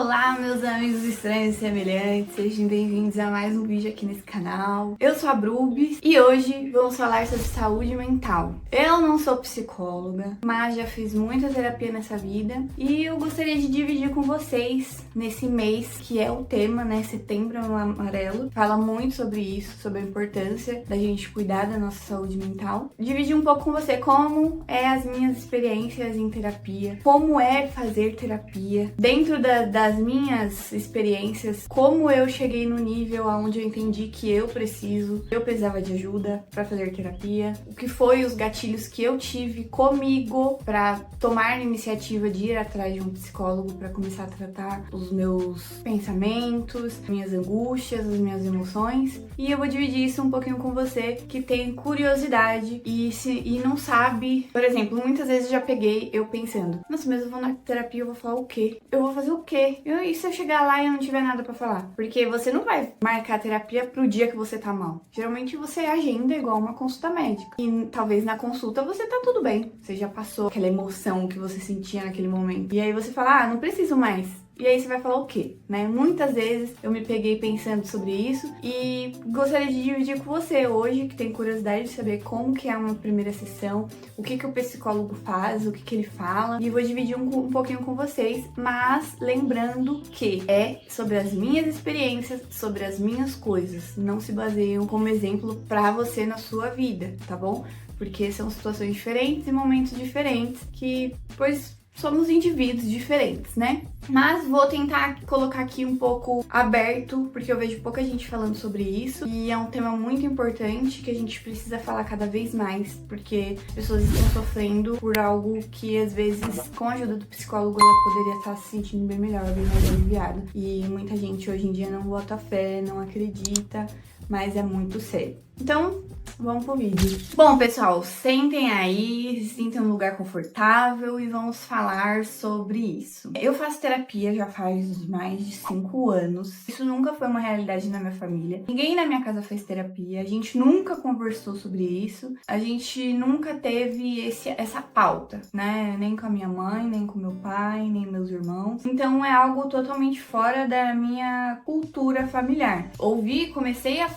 Olá, meus amigos estranhos e semelhantes, sejam bem-vindos a mais um vídeo aqui nesse canal. Eu sou a Brubis e hoje vamos falar sobre saúde mental. Eu não sou psicóloga, mas já fiz muita terapia nessa vida e eu gostaria de dividir com vocês nesse mês que é o tema, né? Setembro Amarelo. Fala muito sobre isso, sobre a importância da gente cuidar da nossa saúde mental. Dividir um pouco com você como é as minhas experiências em terapia, como é fazer terapia, dentro das minhas experiências, como eu cheguei no nível onde eu entendi que eu precisava de ajuda para fazer terapia, o que foi os gatilhos que eu tive comigo para tomar a iniciativa de ir atrás de um psicólogo para começar a tratar os meus pensamentos, minhas angústias, as minhas emoções. E eu vou dividir isso um pouquinho com você que tem curiosidade e não sabe. Por exemplo, muitas vezes eu já peguei eu pensando, nossa, mas eu vou na terapia, eu vou falar o quê? Eu vou fazer o quê? E se eu chegar lá e eu não tiver nada pra falar? Porque você não vai marcar a terapia pro dia que você tá mal. Geralmente você agenda igual uma consulta médica. E talvez na consulta você tá tudo bem. Você já passou aquela emoção que você sentia naquele momento. E aí você fala, não preciso mais. E aí você vai falar o quê, né? Muitas vezes eu me peguei pensando sobre isso e gostaria de dividir com você hoje, que tem curiosidade de saber como que é uma primeira sessão, o que o psicólogo faz, o que ele fala, e vou dividir um pouquinho com vocês, mas lembrando que é sobre as minhas experiências, sobre as minhas coisas, não se baseiam como exemplo pra você na sua vida, tá bom? Porque são situações diferentes e momentos diferentes que, pois, somos indivíduos diferentes, né? Mas vou tentar colocar aqui um pouco aberto, porque eu vejo pouca gente falando sobre isso e é um tema muito importante que a gente precisa falar cada vez mais, porque pessoas estão sofrendo por algo que às vezes, com a ajuda do psicólogo, ela poderia estar se sentindo bem melhor, bem mais aliviada. E muita gente hoje em dia não bota fé, não acredita, mas é muito sério. Então, vamos pro vídeo. Bom, pessoal, sentem aí, se sintam num lugar confortável e vamos falar sobre isso. Eu faço terapia já faz mais de 5 anos. Isso nunca foi uma realidade na minha família. Ninguém na minha casa fez terapia, a gente nunca conversou sobre isso, a gente nunca teve essa pauta, né? Nem com a minha mãe, nem com meu pai, nem meus irmãos. Então é algo totalmente fora da minha cultura familiar. Comecei a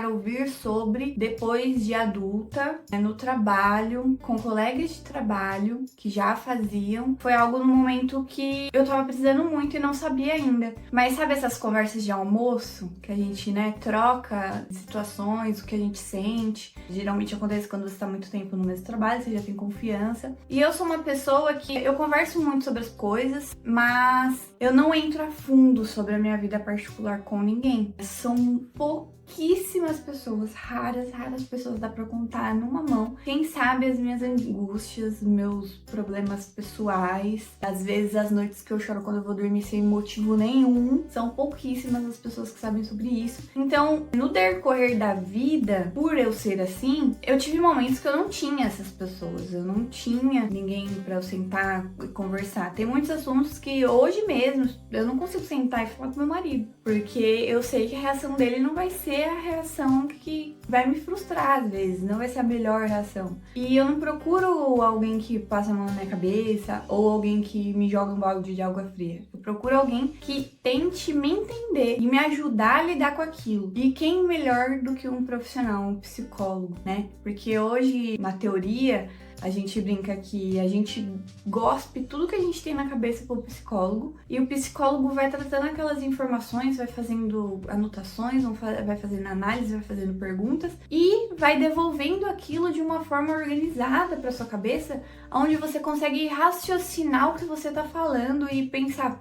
ouvir sobre depois de adulta, no trabalho, com colegas de trabalho que já faziam. Foi algo no momento que eu tava precisando muito e não sabia ainda. Mas sabe essas conversas de almoço que a gente, né, troca situações, o que a gente sente? Geralmente acontece quando você tá muito tempo no mesmo trabalho, você já tem confiança. E eu sou uma pessoa que eu converso muito sobre as coisas, mas eu não entro a fundo sobre a minha vida particular com ninguém. São pouquíssimas pessoas, raras pessoas dá pra contar numa mão. Quem sabe as minhas angústias, meus problemas pessoais, às vezes as noites que eu choro quando eu vou dormir sem motivo nenhum, são pouquíssimas as pessoas que sabem sobre isso. Então, no decorrer da vida, por eu ser assim, eu tive momentos que eu não tinha essas pessoas, eu não tinha ninguém pra eu sentar e conversar. Tem muitos assuntos que hoje mesmo eu não consigo sentar e falar com meu marido, porque eu sei que a reação dele não vai ser a reação que vai me frustrar às vezes, não vai ser a melhor reação. E eu não procuro alguém que passa a mão na minha cabeça ou alguém que me joga um balde de água fria. Eu procuro alguém que tente me entender e me ajudar a lidar com aquilo. E quem melhor do que um profissional, um psicólogo, né? Porque hoje, na teoria, a gente brinca que a gente gospe tudo que a gente tem na cabeça pro psicólogo e o psicólogo vai tratando aquelas informações, vai fazendo anotações, vai fazendo análise, vai fazendo perguntas e vai devolvendo aquilo de uma forma organizada pra sua cabeça, onde você consegue raciocinar o que você tá falando e pensar,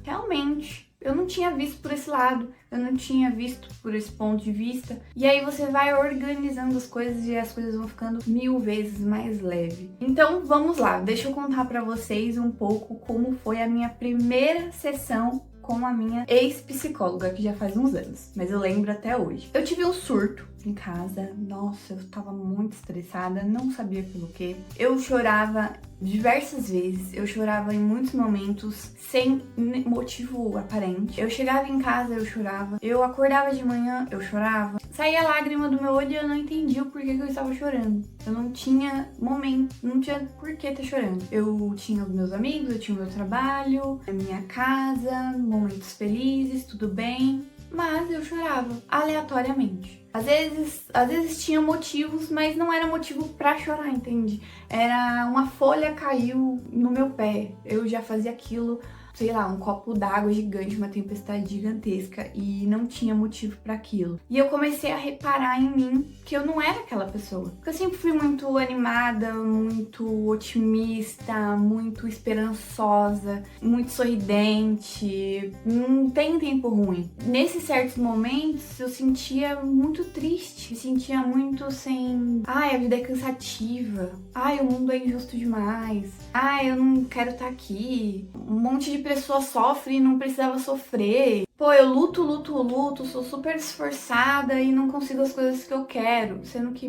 realmente, eu não tinha visto por esse lado, eu não tinha visto por esse ponto de vista. E aí você vai organizando as coisas e as coisas vão ficando 1000 vezes mais leve. Então vamos lá, deixa eu contar pra vocês um pouco como foi a minha primeira sessão com a minha ex-psicóloga, que já faz uns anos, mas eu lembro até hoje. Eu tive um surto em casa, nossa, eu tava muito estressada, não sabia pelo quê. Eu chorava diversas vezes, eu chorava em muitos momentos sem motivo aparente. Eu chegava em casa, eu chorava, eu acordava de manhã, eu chorava. Saía lágrima do meu olho e eu não entendia o porquê que eu estava chorando. Eu não tinha momento, não tinha por que estar chorando. Eu tinha os meus amigos, eu tinha o meu trabalho, a minha casa, momentos felizes, tudo bem. Mas eu chorava aleatoriamente. Às vezes tinha motivos, mas não era motivo pra chorar, entende? Era uma folha caiu no meu pé. Eu já fazia aquilo, sei lá, um copo d'água gigante, uma tempestade gigantesca e não tinha motivo pra aquilo. E eu comecei a reparar em mim que eu não era aquela pessoa. Porque eu sempre fui muito animada, muito otimista, muito esperançosa, muito sorridente. Não tem tempo ruim. Nesses certos momentos eu sentia muito triste, me sentia muito sem... Ai, a vida é cansativa. Ai, o mundo é injusto demais. Ai, eu não quero estar aqui. Um monte de pessoa sofre e não precisava sofrer. Pô, eu luto, sou super esforçada e não consigo as coisas que eu quero. Sendo que,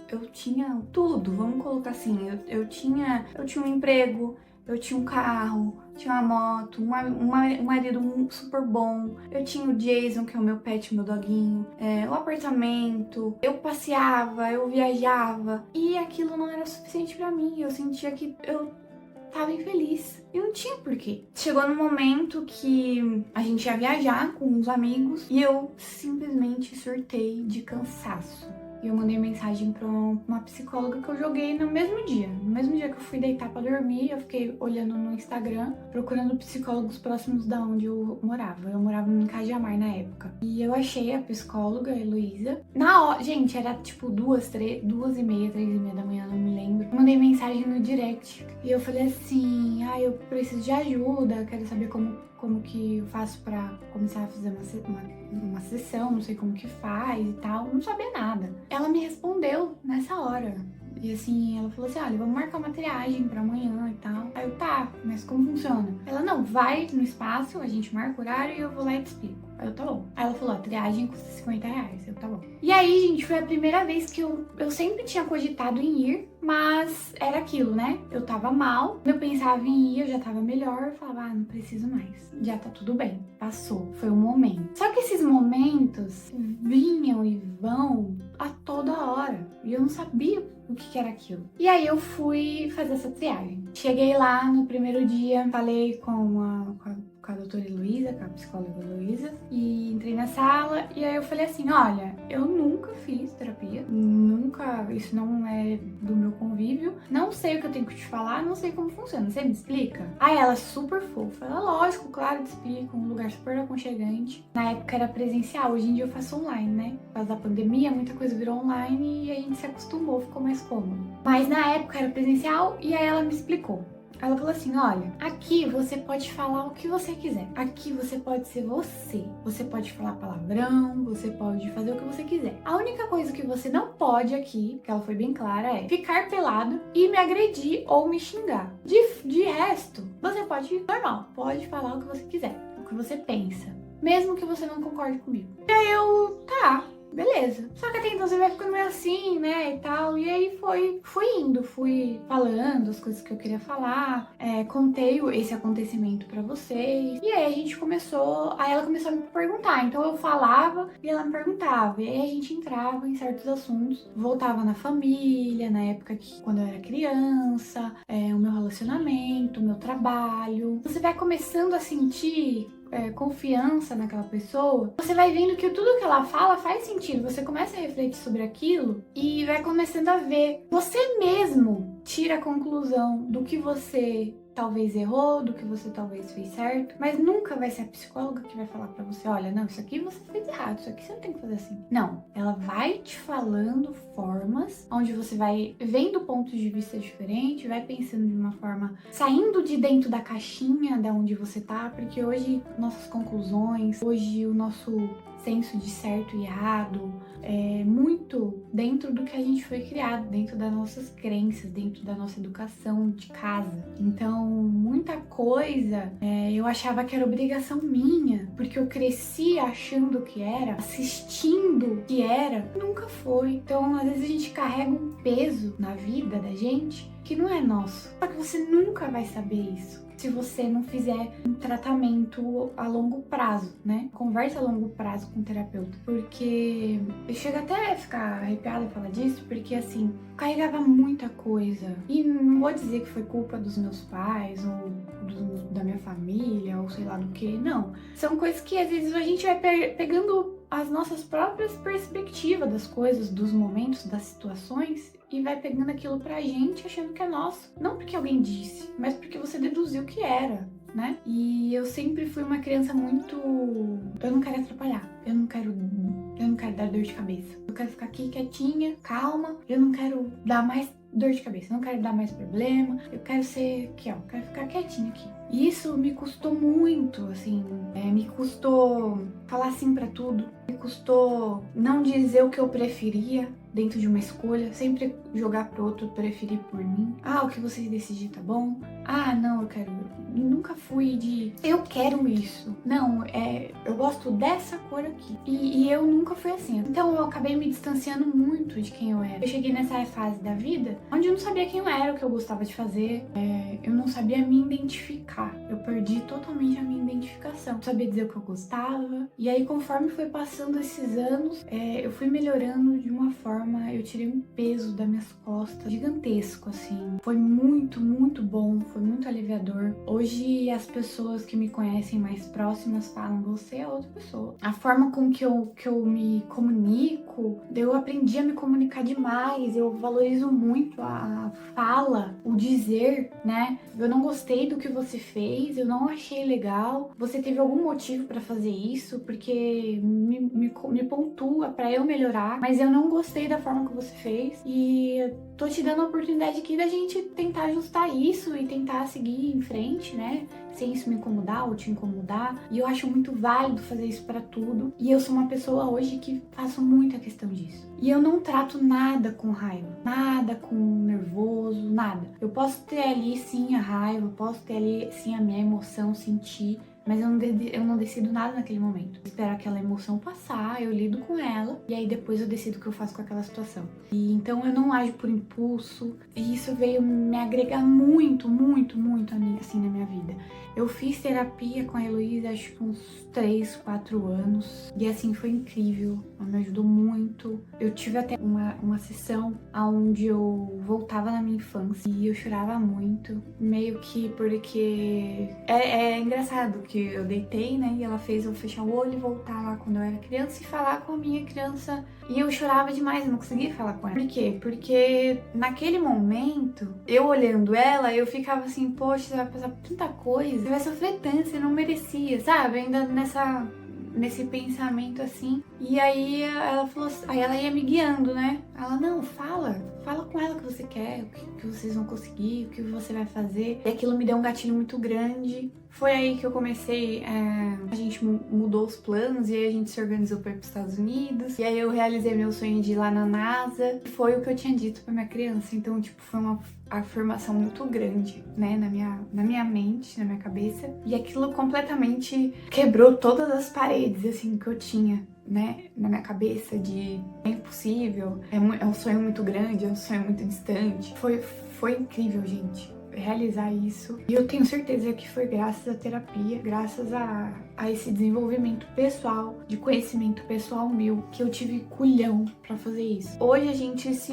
eu tinha tudo, vamos colocar assim, eu tinha um emprego, eu tinha um carro, tinha uma moto, um marido super bom, eu tinha o Jason, que é o meu pet, meu doguinho, o apartamento, eu passeava, eu viajava, e aquilo não era suficiente pra mim, eu sentia que eu tava infeliz. E não tinha porquê. Chegou num momento que a gente ia viajar com uns amigos e eu simplesmente surtei de cansaço. E eu mandei mensagem pra uma psicóloga que eu joguei no mesmo dia. No mesmo dia que eu fui deitar pra dormir, eu fiquei olhando no Instagram, procurando psicólogos próximos da onde eu morava. Eu morava em Cajamar na época. E eu achei a psicóloga, a Heloísa. Na hora, gente, era tipo 2h30, 3h30 da manhã, não me lembro. Eu mandei mensagem no direct. E eu falei assim, eu preciso de ajuda, quero saber como que eu faço pra começar a fazer uma sessão, não sei como que faz e tal, não sabia nada. Ela me respondeu nessa hora. E assim, ela falou assim, olha, vamos marcar uma triagem pra amanhã e tal. Aí eu, tá, mas como funciona? Ela, não, vai no espaço, a gente marca o horário e eu vou lá e te explico. Aí eu, tá bom. Aí ela falou, a triagem custa R$50. Eu, tá bom. E aí, gente, foi a primeira vez que eu sempre tinha cogitado em ir, mas era aquilo, né? Eu tava mal, eu pensava em ir, eu já tava melhor, eu falava, não preciso mais. Já tá tudo bem. Passou. Foi um momento. Só que esses momentos vinham e vão a toda hora. E eu não sabia o que era aquilo. E aí eu fui fazer essa triagem. Cheguei lá no primeiro dia, falei com a doutora Heloísa, com a psicóloga Heloísa, e entrei na sala e aí eu falei assim, olha, eu nunca fiz terapia, isso não é do meu convívio, não sei o que eu tenho que te falar, não sei como funciona, você me explica? Aí ela super fofa, ela, lógico, claro, te explica, um lugar super aconchegante. Na época era presencial, hoje em dia eu faço online, né? Por causa da pandemia, muita coisa virou online e a gente se acostumou, ficou mais cômodo. Mas na época era presencial e aí ela me explicou. Ela falou assim, olha, aqui você pode falar o que você quiser. Aqui você pode ser você. Você pode falar palavrão, você pode fazer o que você quiser. A única coisa que você não pode aqui, que ela foi bem clara, é ficar pelado e me agredir ou me xingar. De resto, você pode, normal, pode falar o que você quiser, o que você pensa. Mesmo que você não concorde comigo. E aí eu, tá, beleza. Só que até então você vai ficando meio assim, né, e tal. E aí fui falando as coisas que eu queria falar, contei esse acontecimento pra vocês. E aí ela começou a me perguntar. Então eu falava e ela me perguntava. E aí a gente entrava em certos assuntos. Voltava na família, na época quando eu era criança, o meu relacionamento, o meu trabalho. Você vai começando a sentir confiança naquela pessoa, você vai vendo que tudo que ela fala faz sentido, você começa a refletir sobre aquilo e vai começando a ver. Você mesmo tira a conclusão do que você talvez errou, do que você talvez fez certo, mas nunca vai ser a psicóloga que vai falar pra você, olha, não, isso aqui você fez errado, isso aqui você não tem que fazer assim. Não, ela vai te falando formas onde você vai vendo pontos de vista diferentes, vai pensando de uma forma, saindo de dentro da caixinha da onde você tá, porque hoje nossas conclusões, hoje o nosso senso de certo e errado é muito dentro do que a gente foi criado, dentro das nossas crenças, dentro da nossa educação de casa. Então, muita coisa eu achava que era obrigação minha, porque eu cresci achando que era, assistindo que era, nunca foi. Então, às vezes a gente carrega um peso na vida da gente que não é nosso. Só que você nunca vai saber isso se você não fizer um tratamento a longo prazo, né? Conversa a longo prazo com o terapeuta. Porque eu chego até a ficar arrepiada falar disso, porque assim, carregava muita coisa. E não vou dizer que foi culpa dos meus pais, ou da minha família, ou sei lá do que, não. São coisas que às vezes a gente vai pegando as nossas próprias perspectivas das coisas, dos momentos, das situações, e vai pegando aquilo pra gente achando que é nosso. Não porque alguém disse, mas porque você deduziu que era, né? E eu sempre fui uma criança muito... Eu não quero atrapalhar, eu não quero dar dor de cabeça. Eu quero ficar aqui quietinha, calma, eu não quero dar mais dor de cabeça, eu não quero dar mais problema, eu quero ser aqui, ó, eu quero ficar quietinha aqui. E isso me custou muito, assim, me custou falar sim pra tudo, me custou não dizer o que eu preferia dentro de uma escolha, sempre jogar pro outro preferir por mim. Ah, o que vocês decidirem tá bom? Ah, não, eu quero... Nunca fui de... Eu quero isso. Não, eu gosto dessa cor aqui. E eu nunca fui assim. Então eu acabei me distanciando muito de quem eu era. Eu cheguei nessa fase da vida onde eu não sabia quem eu era, o que eu gostava de fazer. Eu não sabia me identificar. Eu perdi totalmente a minha identificação. Não sabia dizer o que eu gostava. E aí, conforme foi passando esses anos, eu fui melhorando de uma forma... Eu tirei um peso das minhas costas gigantesco, assim. Foi muito, muito bom. Foi muito aliviador. Hoje, as pessoas que me conhecem mais próximas falam, você é outra pessoa. A forma com que eu me comunico, eu aprendi a me comunicar demais. Eu valorizo muito a fala, o dizer, né? Eu não gostei do que você fez, eu não achei legal. Você teve algum motivo pra fazer isso, porque me pontua pra eu melhorar, mas eu não gostei da forma que você fez. E tô te dando a oportunidade aqui da gente tentar ajustar isso e tentar seguir em frente, né? Sem isso me incomodar ou te incomodar. E eu acho muito válido fazer isso pra tudo. E eu sou uma pessoa hoje que faço muita questão disso. E eu não trato nada com raiva, nada com nervoso, nada. Eu posso ter ali sim a raiva, eu posso ter ali sim a minha emoção, sentir, mas eu não decido nada naquele momento. Eu espero aquela emoção passar, eu lido com ela e aí depois eu decido o que eu faço com aquela situação. E então eu não ajo por impulso, e isso veio me agregar muito, muito, muito assim na minha vida. Eu fiz terapia com a Heloísa acho que uns 3, 4 anos e assim foi incrível, ela me ajudou muito. Eu tive até uma sessão onde eu voltava na minha infância e eu chorava muito, meio que porque é engraçado que eu deitei, né, e ela fez eu fechar o olho e voltar lá quando eu era criança e falar com a minha criança, e eu chorava demais, eu não conseguia falar com ela. Por quê? Porque naquele momento, eu olhando ela, eu ficava assim, poxa, você vai passar por tanta coisa, você vai sofrer tanto, você não merecia, sabe? Ainda nesse pensamento assim. E aí ela falou, aí ela ia me guiando, né? Ela, não, fala com ela o que você quer, o que vocês vão conseguir, o que você vai fazer. E aquilo me deu um gatilho muito grande. Foi aí que eu comecei, a gente mudou os planos e aí a gente se organizou para ir para os Estados Unidos. E aí eu realizei meu sonho de ir lá na NASA. Foi o que eu tinha dito para minha criança. Então, tipo, foi uma afirmação muito grande, né, na minha mente, na minha cabeça. E aquilo completamente quebrou todas as paredes, assim, que eu tinha, né, na minha cabeça de é impossível, é um sonho muito grande, é um sonho muito distante. Foi incrível, gente, realizar isso. E eu tenho certeza que foi graças à terapia, graças a esse desenvolvimento pessoal, de conhecimento pessoal meu, que eu tive culhão pra fazer isso. Hoje a gente se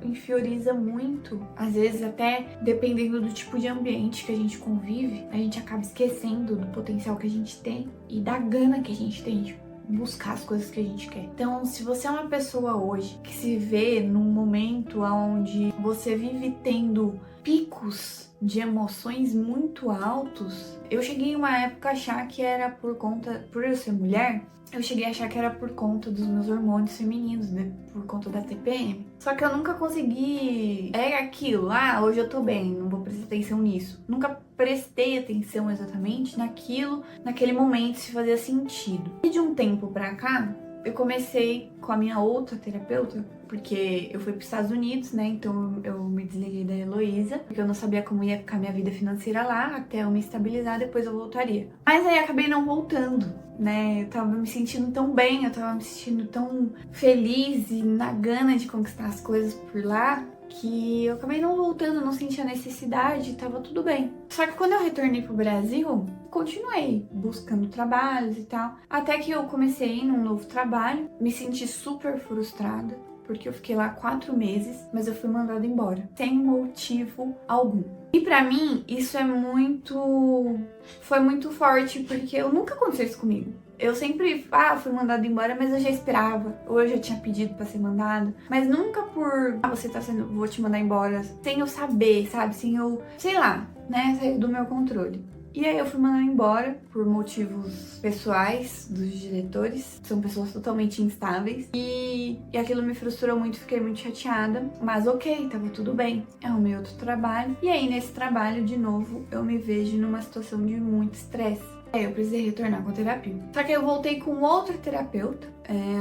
infioriza muito, às vezes até dependendo do tipo de ambiente que a gente convive, a gente acaba esquecendo do potencial que a gente tem e da gana que a gente tem de buscar as coisas que a gente quer. Então, se você é uma pessoa hoje que se vê num momento onde você vive tendo picos de emoções muito altos, eu cheguei em uma época a achar que era por eu ser mulher, eu cheguei a achar que era por conta dos meus hormônios femininos, né? Por conta da TPM. Só que eu nunca consegui... É aquilo, hoje eu tô bem, não vou prestar atenção nisso. Nunca prestei atenção exatamente naquele momento, se fazia sentido. E de um tempo pra cá, eu comecei com a minha outra terapeuta, porque eu fui para os Estados Unidos, né? Então eu me desliguei da Heloísa, porque eu não sabia como ia ficar minha vida financeira lá, até eu me estabilizar, depois eu voltaria. Mas aí acabei não voltando, né? Eu tava me sentindo tão bem, eu tava me sentindo tão feliz e na gana de conquistar as coisas por lá, que eu acabei não voltando, não sentia necessidade, tava tudo bem. Só que quando eu retornei pro Brasil, continuei buscando trabalhos e tal. Até que eu comecei num novo trabalho, me senti super frustrada, porque eu fiquei lá 4 meses, mas eu fui mandada embora, sem motivo algum. E pra mim, isso foi muito forte, porque eu nunca aconteceu isso comigo. Eu sempre, fui mandada embora, mas eu já esperava, ou eu já tinha pedido pra ser mandado, mas nunca por, você tá sendo, vou te mandar embora, sem eu saber, sabe, sem eu, sei lá, né, sair do meu controle. E aí eu fui mandada embora por motivos pessoais dos diretores, são pessoas totalmente instáveis, e aquilo me frustrou muito, fiquei muito chateada, mas ok, tava tudo bem, arrumei outro trabalho, e aí nesse trabalho, de novo, eu me vejo numa situação de muito estresse. Eu precisei retornar com a terapia. Só que eu voltei com outra terapeuta,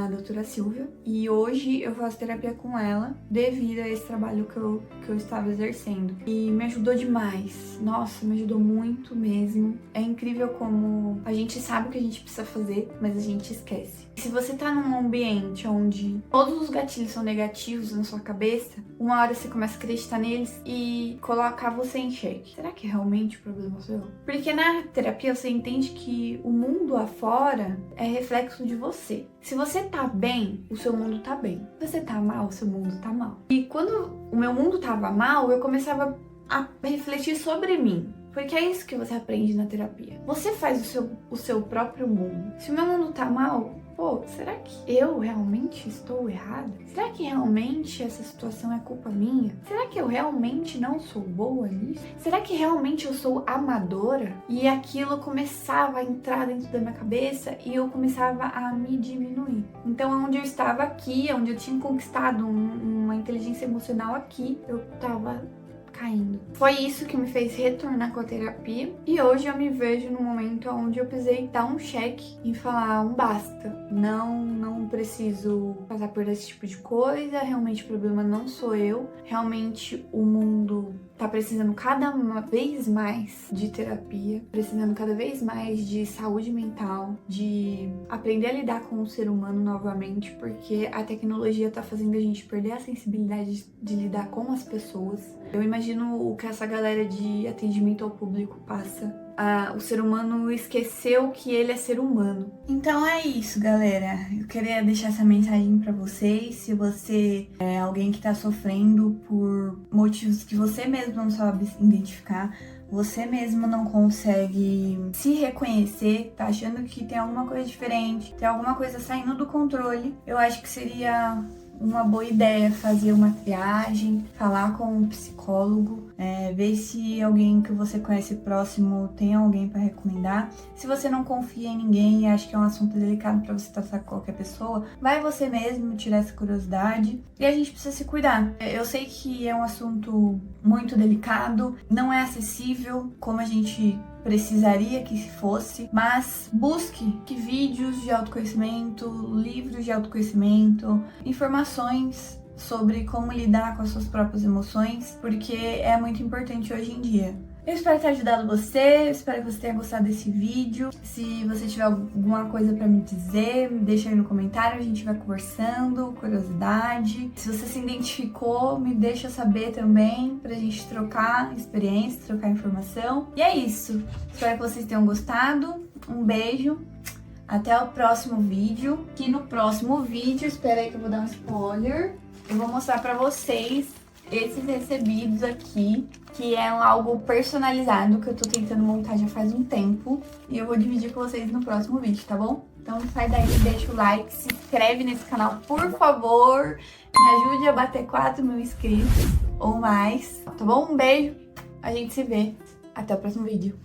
a doutora Silvia, e hoje eu faço terapia com ela devido a esse trabalho que eu estava exercendo. E me ajudou demais. Nossa, me ajudou muito mesmo. É incrível como a gente sabe o que a gente precisa fazer, mas a gente esquece. Se você tá num ambiente onde todos os gatilhos são negativos na sua cabeça, uma hora você começa a acreditar neles e colocar você em xeque. Será que realmente o problema sou eu? Porque na terapia você entende que o mundo afora é reflexo de você. Se você tá bem, o seu mundo tá bem. Se você tá mal, o seu mundo tá mal. E quando o meu mundo tava mal, eu começava a refletir sobre mim. Porque é isso que você aprende na terapia. Você faz o seu próprio mundo. Se o meu mundo tá mal, será que eu realmente estou errada? Será que realmente essa situação é culpa minha? Será que eu realmente não sou boa nisso? Será que realmente eu sou amadora? E aquilo começava a entrar dentro da minha cabeça e eu começava a me diminuir. Então, onde eu estava aqui, onde eu tinha conquistado uma inteligência emocional aqui, eu tava caindo. Foi isso que me fez retornar com a terapia e hoje eu me vejo no momento onde eu precisei dar um check e falar um basta. Não preciso passar por esse tipo de coisa, realmente o problema não sou eu, realmente o mundo tá precisando cada vez mais de terapia, precisando cada vez mais de saúde mental, de aprender a lidar com o ser humano novamente, porque a tecnologia tá fazendo a gente perder a sensibilidade de lidar com as pessoas. Eu imagino o que essa galera de atendimento ao público passa. O ser humano esqueceu que ele é ser humano. Então é isso, galera. Eu queria deixar essa mensagem pra vocês. Se você é alguém que tá sofrendo por motivos que você mesmo não sabe identificar, você mesmo não consegue se reconhecer, tá achando que tem alguma coisa diferente, tem alguma coisa saindo do controle, eu acho que seria uma boa ideia fazer uma triagem, falar com um psicólogo, ver se alguém que você conhece próximo tem alguém para recomendar. Se você não confia em ninguém e acha que é um assunto delicado para você tratar com qualquer pessoa, vai você mesmo tirar essa curiosidade. E a gente precisa se cuidar. Eu sei que é um assunto muito delicado, não é acessível como a gente precisaria que fosse, mas busque vídeos de autoconhecimento, livros de autoconhecimento, informações sobre como lidar com as suas próprias emoções, porque é muito importante hoje em dia. Eu espero ter ajudado você, eu espero que você tenha gostado desse vídeo. Se você tiver alguma coisa pra me dizer, me deixa aí no comentário, a gente vai conversando, curiosidade. Se você se identificou, me deixa saber também, pra gente trocar experiência, trocar informação. E é isso, espero que vocês tenham gostado, um beijo, até o próximo vídeo. Que no próximo vídeo, espera aí que eu vou dar um spoiler, eu vou mostrar pra vocês esses recebidos aqui, que é algo personalizado que eu tô tentando montar já faz um tempo. E eu vou dividir com vocês no próximo vídeo, tá bom? Então sai daí, deixa o like, se inscreve nesse canal, por favor. Me ajude a bater 4.000 inscritos ou mais, tá bom? Um beijo, a gente se vê. Até o próximo vídeo.